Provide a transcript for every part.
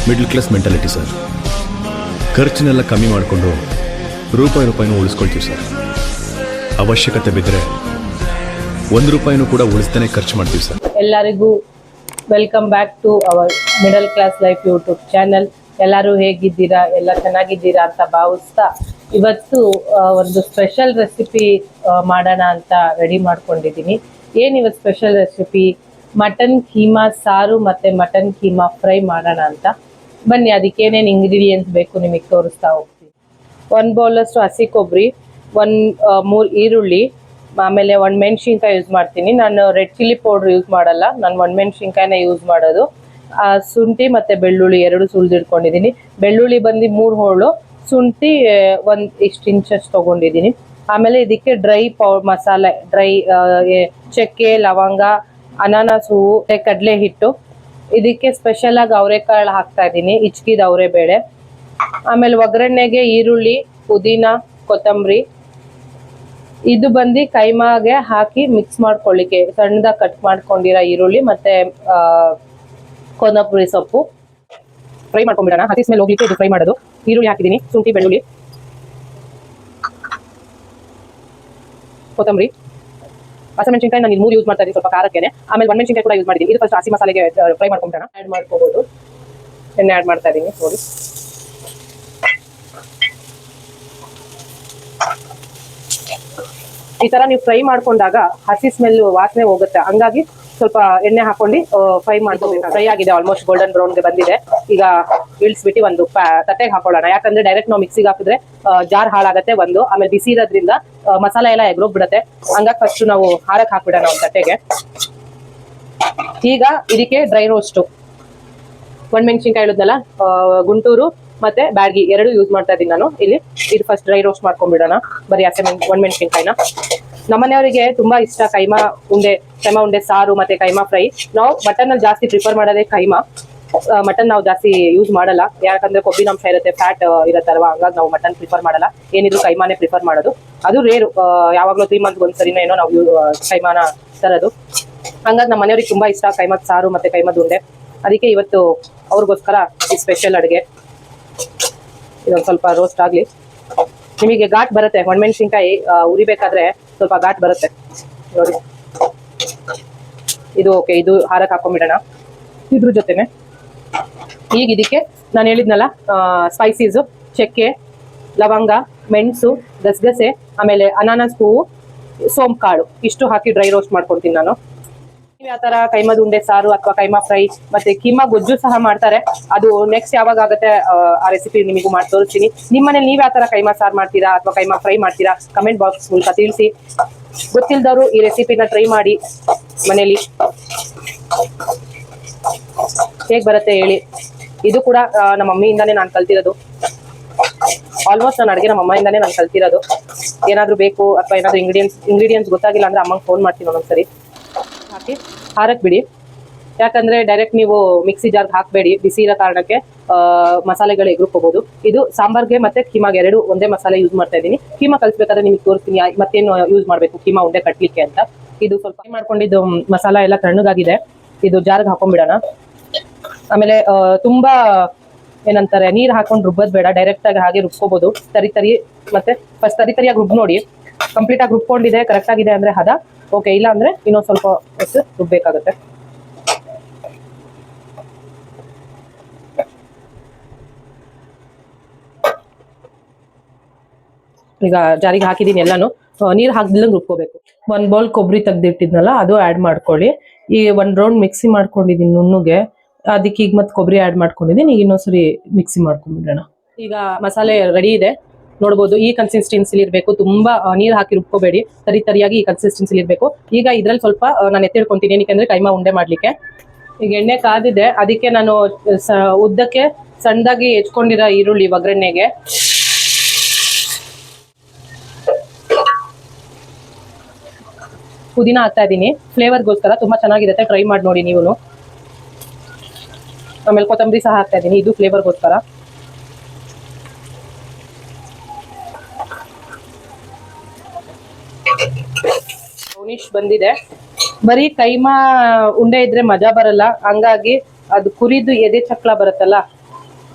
Middle class mentality sir. ಖರ್ಚನ್ನೆಲ್ಲ ಕಮ್ಮಿ ಮಾಡಿಕೊಂಡು ರೂಪಾಯಿನೂ ಉಳಿಸ್ಕೊಳ್ತೀವಿ ಸರ್. ಅವಶ್ಯಕತೆ ಬಿದ್ದರೆ ₹1 ಕೂಡ ಉಳಿಸ್ತಾನೆ ಖರ್ಚು ಮಾಡ್ತೀವಿ ಸರ್. ಎಲ್ಲರಿಗೂ welcome back to our middle class life YouTube channel. ಎಲ್ಲರೂ ಹೇಗಿದ್ದೀರಾ? ಎಲ್ಲ ಚೆನ್ನಾಗಿದ್ದೀರಾ ಅಂತ ಭಾವಿಸ್ತಾ ಇವತ್ತು ಒಂದು ಸ್ಪೆಷಲ್ ರೆಸಿಪಿ ಮಾಡೋಣ ಅಂತ ರೆಡಿ ಮಾಡ್ಕೊಂಡಿದ್ದೀನಿ. ಏನಿವತ್ತು ಸ್ಪೆಷಲ್ ರೆಸಿಪಿ? ಮಟನ್ ಕೀಮಾ ಸಾರು ಮತ್ತು ಮಟನ್ ಕೀಮಾ ಫ್ರೈ ಮಾಡೋಣ ಅಂತ. ಬನ್ನಿ, ಅದಕ್ಕೆ ಏನೇನು ಇಂಗ್ರೀಡಿಯೆಂಟ್ಸ್ ಬೇಕು ನಿಮಗೆ ತೋರಿಸ್ತಾ ಹೋಗ್ತೀನಿ. 1 ಬೌಲಷ್ಟು ಹಸಿ ಕೊಬ್ಬರಿ, 3 ಈರುಳ್ಳಿ, ಆಮೇಲೆ 1 ಮೆಣಸಿನ್ಕಾಯಿ ಯೂಸ್ ಮಾಡ್ತೀನಿ. ನಾನು ರೆಡ್ ಚಿಲ್ಲಿ ಪೌಡ್ರ್ ಯೂಸ್ ಮಾಡಲ್ಲ, ನಾನು 1 ಮೆಣಸಿನ್ಕಾಯಿನ ಯೂಸ್ ಮಾಡೋದು. ಶುಂಠಿ ಮತ್ತು ಬೆಳ್ಳುಳ್ಳಿ 2 ಸುಲಿದಿಟ್ಕೊಂಡಿದ್ದೀನಿ. ಬೆಳ್ಳುಳ್ಳಿ ಬಂದು 3 ಹೋಳು, ಶುಂಠಿ 1 ಇಷ್ಟು ಇಂಚಷ್ಟು ತೊಗೊಂಡಿದ್ದೀನಿ. ಆಮೇಲೆ ಇದಕ್ಕೆ ಡ್ರೈ ಮಸಾಲೆ, ಡ್ರೈ ಚಕ್ಕೆ, ಲವಂಗ, ಅನಾನಸ್ ಹೂವು, ಕಡಲೆ ಹಿಟ್ಟು. ಇದಕ್ಕೆ ಸ್ಪೆಷಲಾಗಿ ಅವರೆಕಾಳು ಹಾಕ್ತಾ ಇದ್ದೀನಿ, ಹಿಚ್ಕಿದ ಅವರೆಬೇಳೆ. ಆಮೇಲೆ ಒಗ್ಗರಣೆಗೆ ಈರುಳ್ಳಿ, ಪುದೀನ, ಕೊತ್ತಂಬರಿ. ಇದು ಬಂದು ಕೈಮಾಗೆ ಹಾಕಿ ಮಿಕ್ಸ್ ಮಾಡ್ಕೊಳ್ಳಿಕ್ಕೆ ಸಣ್ಣದಾಗಿ ಕಟ್ ಮಾಡ್ಕೊಂಡಿರೋ ಈರುಳ್ಳಿ ಮತ್ತೆ ಕೊತ್ತಂಬರಿ ಸೊಪ್ಪು ಫ್ರೈ ಮಾಡ್ಕೊಂಡ್ಬಿಡೋಣ. ಹಸಿ ಸ್ಮೆಲ್ ಹೋಗ್ಲಿಕ್ಕೆ ಇದು ಫ್ರೈ ಮಾಡೋದು. ಈರುಳ್ಳಿ ಹಾಕಿದ್ದೀನಿ, ಶುಂಠಿ, ಬೆಳ್ಳುಳ್ಳಿ, ಕೊತ್ತಂಬರಿ, ಹಸಿಮೆಣಸಿನಕಾಯಿ ನಾನು 3 ಯೂಸ್ ಮಾಡ್ತಾ ಇದ್ದೀನಿ ಸ್ವಲ್ಪ ಖಾರಕ್ಕೆ. ಆಮೇಲೆ 1 ಮೆಣಸಿನಕಾಯಿ ಕೂಡ ಯೂಸ್ ಮಾಡಿದ್ದೀನಿ. ಇದು ಫಸ್ಟ್ ಹಸಿ ಮಸಾಲೆಗೆ ಫ್ರೈ ಮಾಡ್ಕೊಂಡ್ಬಿಡೋಣ. ಆ್ಯಡ್ ಮಾಡ್ಕೋಬಹುದು. ಎಣ್ಣೆ ಆ್ಯಡ್ ಮಾಡ್ತಾ ಇದ್ದೀನಿ ನೋಡಿ. ಈ ತರ ನೀವು ಫ್ರೈ ಮಾಡ್ಕೊಂಡಾಗ ಹಸಿ ಸ್ಮೆಲ್ ವಾಸನೆ ಹೋಗುತ್ತೆ. ಹಂಗಾಗಿ ಸ್ವಲ್ಪ ಎಣ್ಣೆ ಹಾಕೊಂಡು ಫ್ರೈ ಮಾಡ್ಕೋಬೇಕು. ಫ್ರೈ ಆಗಿದೆ, ಆಲ್ಮೋಸ್ಟ್ ಗೋಲ್ಡನ್ ಬ್ರೌನ್ಗೆ ಬಂದಿದೆ. ಈಗ ಇಳಿಸ್ಬಿಟ್ಟು ಒಂದು ತಟ್ಟೆಗೆ ಹಾಕೊಳ್ಳೋಣ. ಯಾಕಂದ್ರೆ ಡೈರೆಕ್ಟ್ ನಾವು ಮಿಕ್ಸಿಗೆ ಹಾಕಿದ್ರೆ ಜಾರ್ ಹಾಳಾಗತ್ತೆ ಒಂದು. ಆಮೇಲೆ ಬಿಸಿ ಇರೋದ್ರಿಂದ ಮಸಾಲೆ ಎಲ್ಲ ಎಗ್ರೋಗ್ಬಿಡತ್ತೆ. ಹಂಗಾಗಿ ಫಸ್ಟ್ ನಾವು ಹಾರಕ್ಕೆ ಹಾಕ್ಬಿಡೋಣ ಒಂದು ತಟ್ಟೆಗೆ. ಈಗ ಇದಕ್ಕೆ ಡ್ರೈ ರೋಸ್ಟು 1 ಮೆಣಸಿನ್ಕಾಯಿ ಹೇಳಿದ್ನಲ್ಲ, ಗುಂಟೂರು ಮತ್ತೆ ಬ್ಯಾಡಗಿ 2 ಯೂಸ್ ಮಾಡ್ತಾ ಇದ್ದೀನಿ ನಾನು ಇಲ್ಲಿ. ಇದು ಫಸ್ಟ್ ಡ್ರೈ ರೋಸ್ಟ್ ಮಾಡ್ಕೊಂಡ್ಬಿಡೋಣ. ಬರೀ 1 ಮೆಣಸಿನ್ಕಾಯಿನ. ನಮ್ಮನೆಯವರಿಗೆ ತುಂಬಾ ಇಷ್ಟ ಕೈಮಾ ಉಂಡೆ ಸಾರು ಮತ್ತೆ ಕೈಮಾ ಫ್ರೈ. ನಾವು ಮಟನ್ ಅಲ್ಲಿ ಜಾಸ್ತಿ ಪ್ರಿಫರ್ ಮಾಡೋದೇ ಕೈಮಾ. ಮಟನ್ ನಾವು ಜಾಸ್ತಿ ಯೂಸ್ ಮಾಡಲ್ಲ, ಯಾಕಂದ್ರೆ ಕೊಬ್ಬಿನಾಂಶ ಇರುತ್ತೆ, ಫ್ಯಾಟ್ ಇರುತ್ತಲ್ವಾ. ಹಂಗಾಗಿ ನಾವು ಮಟನ್ ಪ್ರಿಫರ್ ಮಾಡಲ್ಲ. ಏನಿದ್ರು ಕೈಮಾನೇ ಪ್ರಿಫರ್ ಮಾಡೋದು. ಅದು ರೇರು, ಯಾವಾಗಲೂ 3 ಮಂತ್ಸ್ ಒಂದ್ಸರಿನೋ ಏನೋ ನಾವು ಕೈಮಾನ ತರೋದು. ಹಂಗಾಗಿ ನಮ್ಮ ಮನೆಯವ್ರಿಗೆ ತುಂಬಾ ಇಷ್ಟ ಕೈಮಾದ ಸಾರು ಮತ್ತೆ ಕೈಮಾದ ಉಂಡೆ. ಅದಕ್ಕೆ ಇವತ್ತು ಅವ್ರಿಗೋಸ್ಕರ ಈ ಸ್ಪೆಷಲ್ ಅಡುಗೆ. ಇದೊಂದು ಸ್ವಲ್ಪ ರೋಸ್ಟ್ ಆಗಲಿ. ನಿಮಗೆ ಘಾಟ್ ಬರುತ್ತೆ, 1 ಮೆಣಸಿನ್ಕಾಯಿ ಉರಿಬೇಕಾದ್ರೆ ಸ್ವಲ್ಪ ಘಾಟ್ ಬರುತ್ತೆ ನೋಡಿ. ಇದು ಓಕೆ, ಇದು ಹಾರಕ್ಕೆ ಹಾಕೊಂಡ್ಬಿಡೋಣ ಇದ್ರ ಜೊತೆನೆ. ಈಗ ಇದಕ್ಕೆ ನಾನು ಹೇಳಿದ್ನಲ್ಲ ಸ್ಪೈಸೀಸು, ಚಕ್ಕೆ, ಲವಂಗ, ಮೆಣಸು, ಗಸಗಸೆ, ಆಮೇಲೆ ಅನಾನಸ್ ಹೂವು, ಸೋಂಪು ಕಾಳು, ಇಷ್ಟು ಹಾಕಿ ಡ್ರೈ ರೋಸ್ಟ್ ಮಾಡ್ಕೊಳ್ತೀನಿ ನಾನು. ನೀವು ಯಾವ ತರ ಕೈಮದ ಉಂಡೆ ಸಾರು ಅಥವಾ ಕೈಮಾ ಫ್ರೈ ಮತ್ತೆ ಕೀಮಾ ಗೊಜ್ಜು ಸಹ ಮಾಡ್ತಾರೆ. ಅದು ನೆಕ್ಸ್ಟ್ ಯಾವಾಗ ಆಗುತ್ತೆ ಆ ರೆಸಿಪಿ ನಿಮಗೂ ಮಾಡಿ ತೋರಿಸ್ತೀನಿ. ನಿಮ್ಮ ಮನೇಲಿ ನೀವು ಯಾವ ತರ ಕೈಮಾ ಸಾರು ಮಾಡ್ತೀರಾ ಅಥವಾ ಕೈಮಾ ಫ್ರೈ ಮಾಡ್ತೀರಾ ಕಮೆಂಟ್ ಬಾಕ್ಸ್ ಮೂಲಕ ತಿಳಿಸಿ. ಗೊತ್ತಿಲ್ದವರು ಈ ರೆಸಿಪಿನ ಟ್ರೈ ಮಾಡಿ ಮನೇಲಿ, ಹೇಗ್ ಬರುತ್ತೆ ಹೇಳಿ. ಇದು ಕೂಡ ನಮ್ಮ ಮಮ್ಮಿಯಿಂದಾನೇ ನಾನು ಕಲ್ತಿರೋದು. ಆಲ್ಮೋಸ್ಟ್ ನಾನು ಅಡುಗೆ ನಮ್ಮ ಅಮ್ಮಯಿಂದಾನೇ ನಾನು ಕಲ್ತಿರೋದು. ಏನಾದ್ರು ಬೇಕು ಅಥವಾ ಏನಾದ್ರು ಇಂಗ್ರೀಡಿಯೆಂಟ್ಸ್ ಗೊತ್ತಾಗಿಲ್ಲ ಅಂದ್ರೆ ಅಮ್ಮಂಗೆ ಫೋನ್ ಮಾಡ್ತೀನಿ ಒಂದೊಂದ್ಸರಿ. ಹಾಕಿ ಹಾರಕ್ ಬಿಡಿ. ಯಾಕಂದ್ರೆ ಡೈರೆಕ್ಟ್ ನೀವು ಮಿಕ್ಸಿ ಜಾರ್ಗೆ ಹಾಕಬೇಡಿ, ಬಿಸಿ ಇರೋ ಕಾರಣಕ್ಕೆ ಮಸಾಲೆಗಳು ಎಗ್ರುಕೋಬಹುದು. ಇದು ಸಾಂಬಾರ್ಗೆ ಮತ್ತೆ ಕೀಮಾಗೆ 2 ಒಂದೇ ಮಸಾಲೆ ಯೂಸ್ ಮಾಡ್ತಾ ಇದ್ದೀನಿ. ಕೀಮಾ ಕಲಿಸ್ಬೇಕಾದ್ರೆ ನಿಮಗೆ ತೋರಿಸ್ತೀನಿ ಮತ್ತೇನು ಯೂಸ್ ಮಾಡಬೇಕು ಕೀಮಾ ಉಂಡೆ ಕಟ್ಲಿಕ್ಕೆ ಅಂತ. ಇದು ಸ್ವಲ್ಪ ಮಾಡ್ಕೊಂಡಿದ್ದು ಮಸಾಲ ಎಲ್ಲ ತಣ್ಣಗಾಗಿದೆ. ಇದು ಜಾರ್ಗೆ ಹಾಕೊಂಡ್ಬಿಡೋಣ. ಆಮೇಲೆ ತುಂಬಾ ಏನಂತಾರೆ ನೀರು ಹಾಕೊಂಡು ರುಬ್ಬೋದು ಬೇಡ, ಡೈರೆಕ್ಟ್ ಆಗಿ ಹಾಗೆ ರುಬ್ಕೋಬಹುದು. ತರಿ ಮತ್ತೆ ಫಸ್ಟ್ ತರಿಯಾಗಿ ರುಬ್ ನೋಡಿ. ಕಂಪ್ಲೀಟ್ ಆಗಿ ರುಬ್ಕೊಂಡಿದೆ, ಕರೆಕ್ಟ್ ಆಗಿದೆ ಅಂದ್ರೆ ಹದ ಓಕೆ. ಇಲ್ಲ ಅಂದ್ರೆ ಇನ್ನೊಂದು ಸ್ವಲ್ಪ ಹೊತ್ತು ರುಬ್ಬೇಕಾಗುತ್ತೆ. ಈಗ ಜಾರಿಗೆ ಹಾಕಿದೀನಿ ಎಲ್ಲಾನು. ನೀರು ಹಾಕ್ದಿಲ್ಲಂಗೆ ರುಬ್ಕೋಬೇಕು. 1 ಬೌಲ್ ಕೊಬ್ಬರಿ ತೆಗ್ದಿಟ್ಟಿದ್ನಲ್ಲ ಅದು ಆ್ಯಡ್ ಮಾಡ್ಕೊಳ್ಳಿ. ಈ 1 ರೌಂಡ್ ಮಿಕ್ಸಿ ಮಾಡ್ಕೊಂಡಿದ್ದೀನಿ ನುಣ್ಣಗೆ. ಅದಕ್ಕೆ ಈಗ ಮತ್ತೆ ಕೊಬ್ಬರಿ ಆ್ಯಡ್ ಮಾಡ್ಕೊಂಡಿದ್ದೀನಿ. ಈಗ ಇನ್ನೊಂದ್ಸರಿ ಮಿಕ್ಸಿ ಮಾಡ್ಕೊಂಡ್ಬಿಡೋಣ. ಈಗ ಮಸಾಲೆ ರೆಡಿ ಇದೆ ನೋಡ್ಬೋದು. ಈ ಕನ್ಸಿಸ್ಟೆನ್ಸಿಲಿ ಇರಬೇಕು, ತುಂಬಾ ನೀರು ಹಾಕಿ ರುಬ್ಕೋಬೇಡಿ, ತರಿಯಾಗಿ ಈ ಕನ್ಸಿಸ್ಟೆನ್ಸಿಲಿ ಇರಬೇಕು. ಈಗ ಇದ್ರಲ್ಲಿ ಸ್ವಲ್ಪ ನಾನು ಎತ್ತಿಡ್ಕೊಂತೀನಿ, ಏನಕ್ಕೆ ಕೈಮಾ ಉಂಡೆ ಮಾಡ್ಲಿಕ್ಕೆ. ಈಗ ಎಣ್ಣೆ ಕಾದಿದೆ, ಅದಕ್ಕೆ ನಾನು ಉದ್ದಕ್ಕೆ ಸಣ್ಣದಾಗಿ ಹೆಚ್ಕೊಂಡಿರೋ ಈರುಳ್ಳಿ ಒಗ್ಗರಣೆಗೆ, ಪುದೀನ ಹಾಕ್ತಾ ಇದ್ದೀನಿ ಫ್ಲೇವರ್ಗೋಸ್ಕರ. ತುಂಬಾ ಚೆನ್ನಾಗಿರುತ್ತೆ, ಟ್ರೈ ಮಾಡಿ ನೋಡಿ ನೀವು. ಆಮೇಲೆ ಕೊತ್ತಂಬರಿ ಸಹ ಹಾಕ್ತಾ ಇದ್ದೀನಿ, ಇದು ಫ್ಲೇವರ್ಗೋಸ್ಕರ. ಬ್ರೌನಿಶ್ ಬಂದಿದೆ. ಬರೀ ಕೈಮಾ ಉಂಡೆ ಇದ್ರೆ ಮಜಾ ಬರಲ್ಲ, ಹಂಗಾಗಿ ಅದು ಕುರಿದು ಎದೆ ಚಕ್ಲ ಬರುತ್ತಲ್ಲ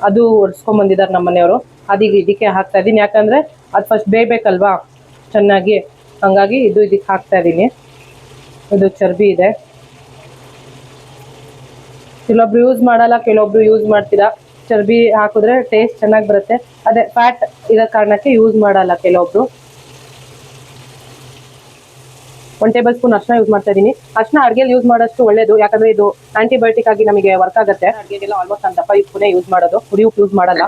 ಅದು ಒಡ್ಸ್ಕೊಂಡ್ ಬಂದಿದ್ದಾರೆ ನಮ್ಮ ಮನೆಯವರು. ಅದೀಗ ಇದಕ್ಕೆ ಹಾಕ್ತಾ ಇದ್ದೀನಿ, ಯಾಕಂದ್ರೆ ಅದು ಫಸ್ಟ್ ಬೇಯಬೇಕಲ್ವಾ ಚೆನ್ನಾಗಿ, ಹಂಗಾಗಿ ಇದಕ್ಕೆ ಹಾಕ್ತಾ ಇದ್ದೀನಿ. ಇದು ಚರ್ಬಿ ಇದೆ, ಕೆಲವೊಬ್ರು ಯೂಸ್ ಮಾಡಲ್ಲ, ಕೆಲವೊಬ್ರು ಯೂಸ್ ಮಾಡ್ತೀರಾ. ಚರ್ಬಿ ಹಾಕಿದ್ರೆ ಟೇಸ್ಟ್ ಚೆನ್ನಾಗಿ ಬರುತ್ತೆ, ಅದೇ ಫ್ಯಾಟ್ ಇರೋ ಕಾರಣಕ್ಕೆ ಯೂಸ್ ಮಾಡಲ್ಲ ಕೆಲವೊಬ್ರು. 1 ಟೇಬಲ್ ಸ್ಪೂನ್ ಅರ್ಶಿನ ಯೂಸ್ ಮಾಡ್ತಾ ಇದ್ದೀನಿ. ಅರ್ಶಿನ ಅಡುಗೆಲಿ ಯೂಸ್ ಮಾಡೋಷ್ಟು ಒಳ್ಳೇದು, ಯಾಕಂದ್ರೆ ಇದು ಆಂಟಿಬಯೋಟಿಕ್ ಆಗಿ ನಮಗೆ ವರ್ಕ್ ಆಗುತ್ತೆ. ಅಡುಗೆಗೆಲ್ಲ ಆಲ್ಮೋಸ್ಟ್ ನಾನು ದಪ್ಪ ಉಪ್ಪುನೇ ಯೂಸ್ ಮಾಡೋದು, ಹುಡಿ ಉಪ್ಪು ಯೂಸ್ ಮಾಡಲ್ಲ.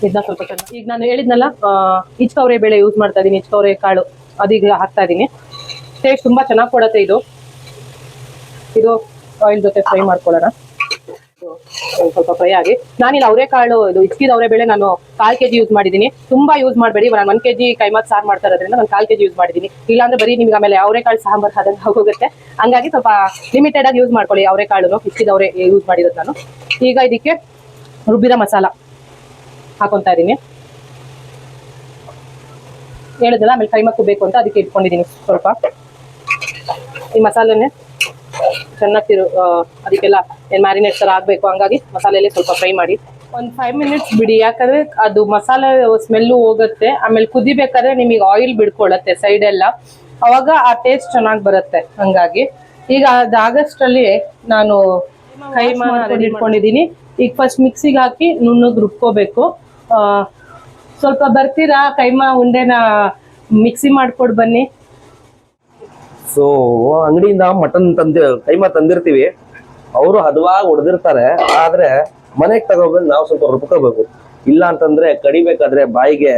ಇದನ್ನ ಸ್ವಲ್ಪ ಚೆನ್ನಾಗಿ, ಈಗ ನಾನು ಹೇಳಿದ್ನಲ್ಲ ಇಚ್ಕವರೆ ಬೇಳೆ ಯೂಸ್ ಮಾಡ್ತಾ ಇದ್ದೀನಿ, ಇಚ್ಕವರೆ ಕಾಳು ಅದೀಗ ಹಾಕ್ತಾ ಇದ್ದೀನಿ. ಟೇಸ್ಟ್ ತುಂಬಾ ಚೆನ್ನಾಗಿ ಕೊಡುತ್ತೆ ಇದು. ಇದು ಆಯಿಲ್ ಜೊತೆ ಫ್ರೈ ಮಾಡ್ಕೊಳ್ಳೋಣ. ಸ್ವಲ್ಪ ಫ್ರೈ ಆಗಿ, ನಾನಿಲ್ಲಿ ಅವರೆಕಾಳು ಇದು ಇಚ್ಕಿದ ಅವರೆಬೇಳೆ ನಾನು 1/4 kg ಯೂಸ್ ಮಾಡಿದ್ದೀನಿ. ತುಂಬಾ ಯೂಸ್ ಮಾಡಬೇಡಿ, ನಾನು 1 kg ಕೈಮತ್ ಸಾರು ಮಾಡ್ತಾ ಇರೋದ್ರಿಂದ ನಾನು 1/4 kg ಯೂಸ್ ಮಾಡಿದ್ದೀನಿ. ಇಲ್ಲಾಂದ್ರೆ ಬರೀ ನಿಮ್ಗೆ ಆಮೇಲೆ ಅವರೆಕಾಳು ಸಾಂಬಾರ್ ಆದಂಗೆ ಹೋಗುತ್ತೆ. ಹಂಗಾಗಿ ಸ್ವಲ್ಪ ಲಿಮಿಟೆಡ್ ಆಗಿ ಯೂಸ್ ಮಾಡ್ಕೊಳ್ಳಿ ಅವರೆಕಾಳು, ಇಚ್ಕಿದವರೆ ಯೂಸ್ ಮಾಡಿರೋದು ನಾನು. ಈಗ ಇದಕ್ಕೆ ರುಬ್ಬಿದ ಮಸಾಲ ಹಾಕೊಂತಾ ಇದ್ದೀನಿ. ಹೇಳಿದ್ನಲ್ಲ ಆಮೇಲೆ ಕೈಮಕ್ಕು ಬೇಕು ಅಂತ ಅದಕ್ಕೆ ಇಟ್ಕೊಂಡಿದ್ದೀನಿ. ಸ್ವಲ್ಪ ಈ ಮಸಾಲೆನೆ ಚೆನ್ನಾಗಿ ಅದಕ್ಕೆಲ್ಲ ಏನು ಮ್ಯಾರಿನೇಟ್ ಥರ ಆಗಬೇಕು, ಹಂಗಾಗಿ ಮಸಾಲೆಯಲ್ಲೇ ಸ್ವಲ್ಪ ಫ್ರೈ ಮಾಡಿ ಒಂದು 5 ಮಿನಿಟ್ಸ್ ಬಿಡಿ. ಯಾಕಂದ್ರೆ ಅದು ಮಸಾಲೆ ಸ್ಮೆಲ್ಲು ಹೋಗುತ್ತೆ, ಆಮೇಲೆ ಕುದಿಬೇಕಾದ್ರೆ ನಿಮಗೆ ಆಯಿಲ್ ಬಿಡ್ಕೊಳ್ಳುತ್ತೆ ಸೈಡೆಲ್ಲ, ಅವಾಗ ಆ ಟೇಸ್ಟ್ ಚೆನ್ನಾಗಿ ಬರುತ್ತೆ. ಹಂಗಾಗಿ ಈಗ ಅದಾಗಷ್ಟರಲ್ಲಿ ನಾನು ಕೈಮಾ ರೆಡಿ ಇಟ್ಕೊಂಡಿದ್ದೀನಿ. ಈಗ ಫಸ್ಟ್ ಮಿಕ್ಸಿಗೆ ಹಾಕಿ ನುಣ್ಣಗೆ ರುಬ್ಕೋಬೇಕು. ಸ್ವಲ್ಪ ಬರ್ತೀರಾ ಕೈಮಾ ಉಂಡೆನ ಮಿಕ್ಸಿ ಮಾಡ್ಕೊಡ್ ಬನ್ನಿ. ಸೊ ಅಂಗಡಿಯಿಂದ ಮಟನ್ ಕೈಮಾ ತಂದಿರ್ತೀವಿ, ಅವರು ಹದವಾಗಿ ಹೊಡೆದಿರ್ತಾರೆ. ಆದ್ರೆ ಮನೆಗೆ ತಗೋಬಂದು ನಾವು ಸ್ವಲ್ಪ ರುಬ್ಕೋಬೇಕು. ಇಲ್ಲ ಅಂತಂದ್ರೆ ಕಡಿಬೇಕಾದ್ರೆ ಬಾಯಿಗೆ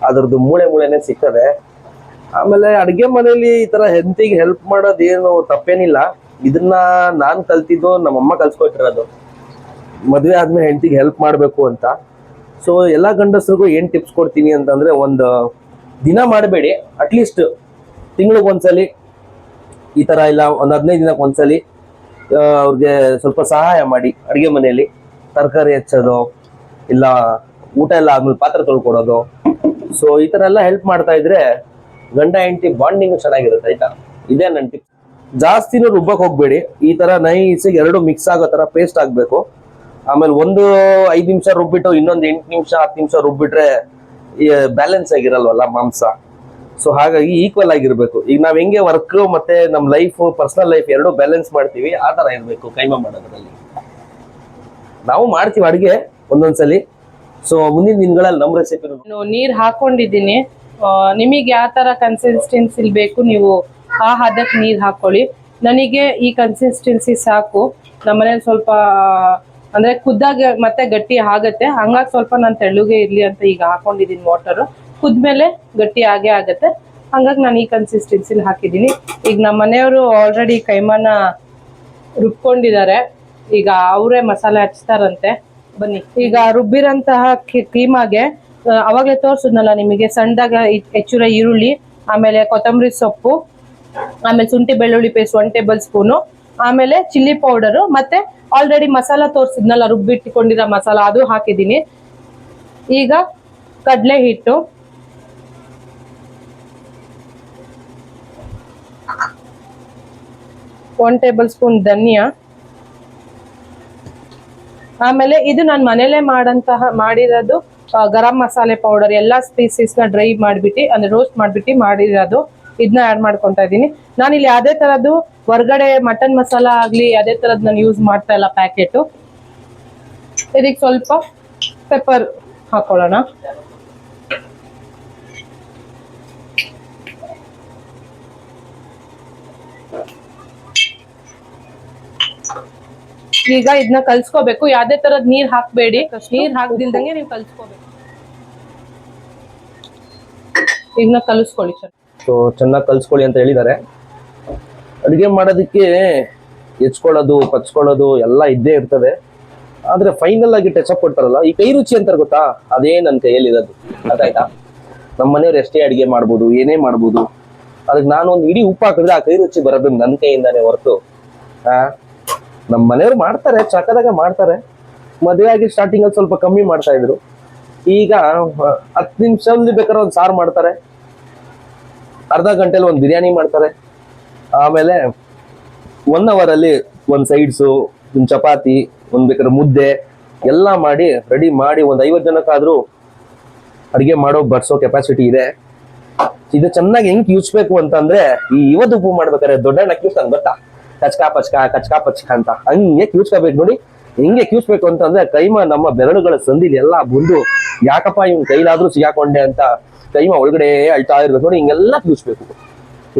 ಅದ್ರದ್ದು ಮೂಳೆನೆ ಸಿಗ್ತದೆ. ಆಮೇಲೆ ಅಡ್ಗೆ ಮನೇಲಿ ಈ ತರ ಹೆಲ್ತಿಗೆ ಹೆಲ್ಪ್ ಮಾಡೋದೇನು ತಪ್ಪೇನಿಲ್ಲ. ಇದನ್ನ ನಾನ್ ಕಲ್ತಿದ್ದು, ನಮ್ಮಮ್ಮ ಕಲ್ಸ್ಕೊಟ್ಟಿರೋದು. ಮದ್ವೆ ಆದ್ಮೇಲೆ ಹೆಂಡತಿಗೆ ಹೆಲ್ಪ್ ಮಾಡ್ಬೇಕು ಅಂತ. ಸೊ ಎಲ್ಲಾ ಗಂಡಸರಿಗೂ ಏನ್ ಟಿಪ್ಸ್ ಕೊಡ್ತೀನಿ ಅಂತಂದ್ರೆ, ಒಂದು ದಿನ ಮಾಡಬೇಡಿ, ಅಟ್ಲೀಸ್ಟ್ ತಿಂಗಳಿಗೆ ಒಂದ್ಸಲಿ ಈ ತರ, ಇಲ್ಲ ಒಂದು 15 ದಿನಕ್ಕೆ ಒಂದ್ಸಲಿ ಅವ್ರಿಗೆ ಸ್ವಲ್ಪ ಸಹಾಯ ಮಾಡಿ. ಅಡುಗೆ ಮನೆಯಲ್ಲಿ ತರಕಾರಿ ಹೆಚ್ಚೋದು, ಇಲ್ಲ ಊಟ ಎಲ್ಲ ಆದ್ಮೇಲೆ ಪಾತ್ರೆ ತೊಳ್ಕೊಡೋದು. ಸೊ ಈ ತರ ಎಲ್ಲ ಹೆಲ್ಪ್ ಮಾಡ್ತಾ ಇದ್ರೆ ಗಂಡ ಹೆಂಡತಿ ಬಾಂಡಿಂಗ್ ಚೆನ್ನಾಗಿರುತ್ತೆ, ಆಯ್ತಾ? ಇದೇ ನನ್ನ ಟಿಪ್. ಜಾಸ್ತಿನೂ ರುಬ್ಬಕ್ ಹೋಗ್ಬೇಡಿ, ಈ ತರ ನೈಸಿಗೆ ಎರಡು ಮಿಕ್ಸ್ ಆಗೋ ತರ ಪೇಸ್ಟ್ ಆಗ್ಬೇಕು. ಆಮೇಲೆ ಒಂದು 5 ನಿಮಿಷ ರುಬ್ಬಿಟ್ಟು ಇನ್ನೊಂದು 8 ನಿಮಿಷ 10 ನಿಮಿಷ ರುಬ್ಬಿಟ್ರೆ ಬ್ಯಾಲೆನ್ಸ್ ಆಗಿರಲ್ವಲ್ಲ ಮಾಂಸ. ಸೊ ಹಾಗಾಗಿ ಈಕ್ವಲ್ ಆಗಿರ್ಬೇಕು. ಈಗ ನಾವ್ ಹೆಂಗೆ ವರ್ಕ್ ಮತ್ತೆ ನಮ್ ಲೈಫ್, ಪರ್ಸನಲ್ ಲೈಫ್ ಎರಡು ಬ್ಯಾಲೆನ್ಸ್ ಮಾಡ್ತೀವಿ, ಆ ತರ ಇರ್ಬೇಕು ಕೈಮಾ ಮಾಡೋದ್ರಲ್ಲಿ. ನಾವು ಮಾಡ್ತೀವಿ ಅಡ್ಗೆ ಒಂದೊಂದ್ಸಲಿ. ಸೊ ಮುಂದಿನ ದಿನಗಳಲ್ಲಿ ನಮ್ ರೆಸಿಪಿ ನೀರ್ ಹಾಕೊಂಡಿದ್ದೀನಿ. ನಿಮಗೆ ಯಾವ ತರ ಕನ್ಸಿಸ್ಟೆನ್ಸಿ ಬೇಕು ನೀವು ಆ ಹದಕ್ಕೆ ನೀರ್ ಹಾಕೊಳ್ಳಿ. ನನಗೆ ಈ ಕನ್ಸಿಸ್ಟೆನ್ಸಿ ಸಾಕು. ನಮ್ಮನೇಲಿ ಸ್ವಲ್ಪ ಅಂದ್ರೆ ಕುದ್ದಾಗ ಮತ್ತೆ ಗಟ್ಟಿ ಆಗತ್ತೆ, ಹಂಗಾಗಿ ಸ್ವಲ್ಪ ನಾನು ತೆಳ್ಳಗೆ ಇರ್ಲಿ ಅಂತ ಈಗ ಹಾಕೊಂಡಿದ್ದೀನಿ ವಾಟರ್. ಕುದ್ಮೇಲೆ ಗಟ್ಟಿ ಆಗೇ ಆಗತ್ತೆ, ಹಂಗಾಗಿ ನಾನು ಈ ಕನ್ಸಿಸ್ಟೆನ್ಸಿಲಿ ಹಾಕಿದ್ದೀನಿ. ಈಗ ನಮ್ಮ ಮನೆಯವರು ಆಲ್ರೆಡಿ ಕೈಮಾನ ರುಬ್ಕೊಂಡಿದ್ದಾರೆ, ಈಗ ಅವರೇ ಮಸಾಲೆ ಹಚ್ತಾರಂತೆ. ಬನ್ನಿ, ಈಗ ರುಬ್ಬಿರಂತಹ ಕೀಮಾಗೆ ಅವಾಗಲೇ ತೋರಿಸಿದ್ನಲ್ಲ ನಿಮಗೆ, ಸಣ್ಣದಾಗ ಹೆಚ್ಚುರ ಈರುಳ್ಳಿ, ಆಮೇಲೆ ಕೊತ್ತಂಬರಿ ಸೊಪ್ಪು, ಆಮೇಲೆ ಶುಂಠಿ ಬೆಳ್ಳುಳ್ಳಿ ಪೇಸ್ಟ್ 1 ಟೇಬಲ್ ಸ್ಪೂನು, ಆಮೇಲೆ ಚಿಲ್ಲಿ ಪೌಡರು, ಮತ್ತೆ ಆಲ್ರೆಡಿ ಮಸಾಲ ತೋರಿಸಿದ್ನಲ್ಲ ರುಬ್ಬಿಟ್ಕೊಂಡಿರೋ ಮಸಾಲ, ಅದು ಹಾಕಿದ್ದೀನಿ. ಈಗ ಕಡಲೆ ಹಿಟ್ಟು, ಒನ್ ಟೇಬಲ್ ಸ್ಪೂನ್ ಧನಿಯಾ, ಆಮೇಲೆ ಇದು ನಾನು ಮನೇಲೆ ಮಾಡಿರೋದು ಗರಂ ಮಸಾಲೆ ಪೌಡರ್, ಎಲ್ಲ ಸ್ಪೈಸಸ್ನ ಡ್ರೈ ಮಾಡಿಬಿಟ್ಟು ಅಂದ್ರೆ ರೋಸ್ಟ್ ಮಾಡಿಬಿಟ್ಟು ಮಾಡಿರೋದು. ಇದನ್ನ ಆ್ಯಡ್ ಮಾಡ್ಕೊತಾ ಇದ್ದೀನಿ. ನಾನಿಲ್ಲಿ ಯಾವುದೇ ಥರದ್ದು ಹೊರಗಡೆ ಮಟನ್ ಮಸಾಲ ಆಗಲಿ ಅದೇ ಥರದ್ದು ನಾನು ಯೂಸ್ ಮಾಡ್ತಾ ಇಲ್ಲ, ಪ್ಯಾಕೆಟು. ಇದಕ್ಕೆ ಸ್ವಲ್ಪ ಪೆಪ್ಪರ್ ಹಾಕೊಳ್ಳೋಣ. ಈಗ ಇದನ್ನ ಕಲ್ಸ್ಕೋಬೇಕು. ಯಾವ್ದೇ ತರದ್ ನೀರ್ ಹಾಕ್ಬೇಡಿ, ನೀರ್ ಹಾಕ್ದಿಲ್ದಂಗೆ ನೀವು ಕಲ್ಸ್ಕೋಬೇಕು. ಇದನ್ನ ಕಲಿಸ್ಕೊಳ್ಳಿ ಸರ್. ಸೊ ಚೆನ್ನಾಗಿ ಕಲ್ಸ್ಕೊಳ್ಳಿ ಅಂತ ಹೇಳಿದ್ದಾರೆ. ಅಡುಗೆ ಮಾಡೋದಕ್ಕೆ ಹೆಚ್ಕೊಳ್ಳೋದು ಪಚ್ಕೊಳ್ಳೋದು ಎಲ್ಲ ಇದ್ದೇ ಇರ್ತದೆ. ಆದ್ರೆ ಫೈನಲ್ ಆಗಿ ಟಚ್ ಅಪ್ ಕೊಡ್ತಾರಲ್ಲ, ಈ ಕೈ ರುಚಿ ಅಂತಾರೆ ಗೊತ್ತಾ, ಅದೇ ನನ್ನ ಕೈಯಲ್ಲಿರೋದು. ಅದಾಯ್ತಾ? ನಮ್ಮ ಮನೆಯವ್ರು ಎಷ್ಟೇ ಅಡುಗೆ ಮಾಡ್ಬೋದು, ಏನೇ ಮಾಡ್ಬೋದು, ಅದಕ್ಕೆ ನಾನು ಒಂದು ಇಡೀ ಉಪ್ಪು ಹಾಕಿದ್ರೆ ಆ ಕೈ ರುಚಿ ಬರೋದು ನನ್ನ ಕೈಯಿಂದಾನೆ ಹೊರತು. ನಮ್ಮ ಮನೆಯವ್ರು ಮಾಡ್ತಾರೆ, ಚಕ್ಕದಾಗ ಮಾಡ್ತಾರೆ. ಮದುವೆ ಆಗಿ ಸ್ಟಾರ್ಟಿಂಗ್ ಅಲ್ಲಿ ಸ್ವಲ್ಪ ಕಮ್ಮಿ ಮಾಡ್ತಾ ಇದ್ರು. ಈಗ 10 ನಿಮಿಷದಲ್ಲಿ ಬೇಕಾದ್ರೆ ಒಂದು ಸಾರು ಮಾಡ್ತಾರೆ, ಅರ್ಧ ಗಂಟೆಲಿ ಒಂದು ಬಿರಿಯಾನಿ ಮಾಡ್ತಾರೆ, ಆಮೇಲೆ 1 ಅವರ್ ಅಲ್ಲಿ ಒಂದು ಸೈಡ್ಸು ಒಂದ್ ಚಪಾತಿ, ಒಂದ್ ಬೇಕಾದ್ರೆ ಮುದ್ದೆ ಎಲ್ಲ ಮಾಡಿ ರೆಡಿ ಮಾಡಿ ಒಂದ್ 50 ಜನಕ್ಕಾದ್ರೂ ಅಡಿಗೆ ಮಾಡೋ ಬಡ್ಸೋ ಕೆಪಾಸಿಟಿ ಇದೆ. ಇದು ಚೆನ್ನಾಗಿ ಹೆಂಗ್ ಕಿವ್ಚ್ಬೇಕು ಅಂತಂದ್ರೆ, ಈ ಇವತ್ತು ಉಪ್ಪು ಮಾಡ್ಬೇಕಾದ್ರೆ ದೊಡ್ಡ ಕಿವ್ಸ್ತಾನೆ ಗೊತ್ತಾ, ಕಚ್ಕಾ ಪಚ್ಕಾ ಅಂತ ಹಂಗೆ ಕಿವ್ಚ್ಕೋಬೇಕು ನೋಡಿ. ಹೆಂಗೆ ಕಿವ್ಚ್ಬೇಕು ಅಂತಂದ್ರೆ ಕೈಮಾ ನಮ್ಮ ಬೆರಳುಗಳ ಸಂದಿಲಿ ಎಲ್ಲ ಬಂದು ಯಾಕಪ್ಪ ಇವ್ನ ಕೈಲಾದ್ರೂ ಸಿಗಾಕೊಂಡೆ ಅಂತ ಕೈಮಾ ಒಳಗಡೆ ಅಳ್ತಾ ಇರ್ಬೇಕು ನೋಡಿ. ಹಿಂಗೆಲ್ಲ ಕಿವ್ಚ್ಬೇಕು.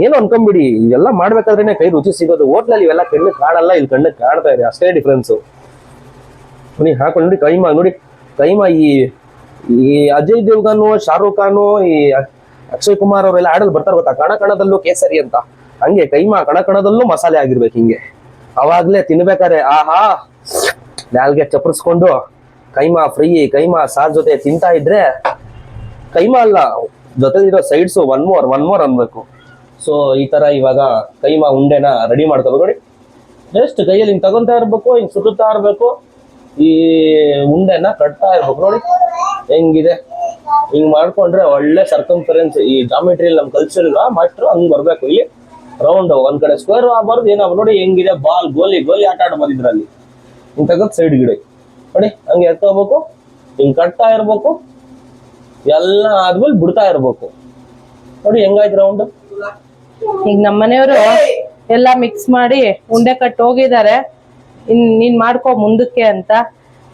ಏನು ಅನ್ಕೊಂಬಿಡಿ, ಇವೆಲ್ಲ ಮಾಡ್ಬೇಕಾದ್ರೇನೆ ಕೈ ರುಚಿ ಸಿಗೋದು. ಹೋಟ್ಲಲ್ಲಿ ಇವೆಲ್ಲ ಕಣ್ಣು ಕಾಣಲ್ಲ, ಇಲ್ಲಿ ಕಣ್ಣು ಕಾಣ್ತಾ ಇದೆ, ಅಷ್ಟೇ ಡಿಫ್ರೆನ್ಸ್ ನೋಡಿ. ಹಾಕೊಂಡು ನೋಡಿ ಕೈಮಾ ನೋಡಿ. ಕೈಮಾ ಈ ಅಜಯ್ ದೇವ್ಗನ್, ಶಾರುಖ್ ಖಾನ್, ಈ ಅಕ್ಷಯ್ ಕುಮಾರ್ ಅವರೆಲ್ಲ ಆಡಲ್ ಬರ್ತಾರ ಗೊತ್ತಾ, ಕಣದಲ್ಲೂ ಕೇಸರಿ ಅಂತ. ಹಂಗೆ ಕೈಮಾ ಕಣದಲ್ಲೂ ಮಸಾಲೆ ಆಗಿರ್ಬೇಕು ಹಿಂಗೆ. ಅವಾಗ್ಲೇ ತಿನ್ಬೇಕಾರೆ ಆಹಾ ನಾಲ್ಗೆ ಚಪ್ಪರ್ಸ್ಕೊಂಡು ಕೈಮಾ ಫ್ರೈ, ಕೈಮಾ ಸಾರ್ ಜೊತೆ ತಿಂತಾ ಇದ್ರೆ ಕೈಮಾ ಅಲ್ಲ ಜೊತೆಲಿರೋ ಸೈಡ್ಸ್ ಒನ್ ಮೋರ್ ಅನ್ಬೇಕು. ಸೊ ಈ ತರ ಇವಾಗ ಕೈಮಾ ಉಂಡೆನ ರೆಡಿ ಮಾಡ್ಕೋಬೇಕು ನೋಡಿ. ಜಸ್ಟ್ ಕೈಯಲ್ಲಿ ಹಿಂಗ್ ತಗೊಂತಾ ಇರ್ಬೇಕು, ಹಿಂಗ್ ಸುತ್ತಾ ಇರ್ಬೇಕು, ಈ ಉಂಡೆನ ಕಟ್ತಾ ಇರ್ಬೇಕು ನೋಡಿ ಹೆಂಗಿದೆ. ಹಿಂಗ್ ಮಾಡ್ಕೊಂಡ್ರೆ ಒಳ್ಳೆ ಸರ್ಕಂಫರೆನ್ಸ್, ಈ ಜಾಮೆಟ್ರಿ ನಮ್ ಕಲ್ಚರ್ ಮಾಸ್ಟರ್ ಹಂಗ್ ಬರ್ಬೇಕು. ಇಲ್ಲಿ ರೌಂಡ್ ಒಂದ್ ಕಡೆ ಸ್ಕ್ವೇರ್ ಆಗ್ಬಾರ್ದು, ಏನಾಗ ನೋಡಿ ಹೆಂಗಿದೆ. ಬಾಲ್ ಗೋಲಿ ಆಟ ಆಡ್ಬೋದು ಇದ್ರಲ್ಲಿ. ಹಿಂಗ್ ತಗದ್ ಸೈಡ್ ಗಿಡ ನೋಡಿ ಹಂಗೆ ಎತ್ಕೋಬೇಕು, ಹಿಂಗ್ ಕಟ್ತಾ ಇರ್ಬೇಕು, ಎಲ್ಲ ಆದ್ಮೇಲೆ ಬಿಡ್ತಾ ಇರ್ಬೇಕು ನೋಡಿ ಹೆಂಗಾಯ್ತು ರೌಂಡ್. ಈಗ ನಮ್ಮನೆಯವರು ಎಲ್ಲ ಮಿಕ್ಸ್ ಮಾಡಿ ಉಂಡೆ ಕಟ್ ಹೋಗಿದ್ದಾರೆ, ನೀನ್ ಮಾಡ್ಕೊ ಮುಂದಕ್ಕೆ ಅಂತ.